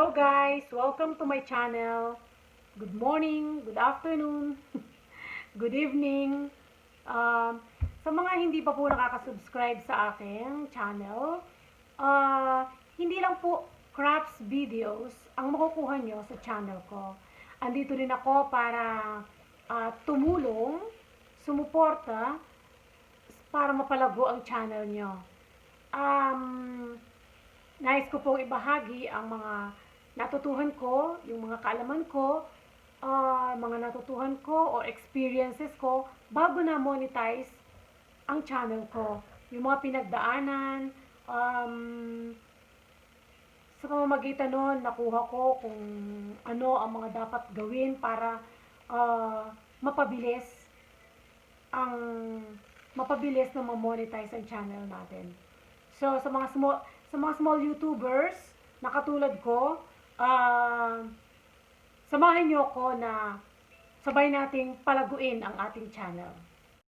Hello guys! Welcome to my channel. Good morning, good afternoon, good evening. Sa mga hindi pa po nakaka-subscribe sa aking channel, hindi lang po crafts videos ang makukuha nyo sa channel ko. Andito rin ako para tumulong, sumuporta, para mapalago ang channel nyo. Nais ko pong ibahagi ang mga natutuhan ko, yung mga kaalaman ko, mga natutuhan ko o experiences ko bago na monetize ang channel ko. Yung mga pinagdaanan, sa pamamagitan nun, nakuha ko kung ano ang mga dapat gawin para mapabilis na ma-monetize ang channel natin. So, sa mga small YouTubers na katulad ko, samahan niyo ako na sabay nating palaguin ang ating channel.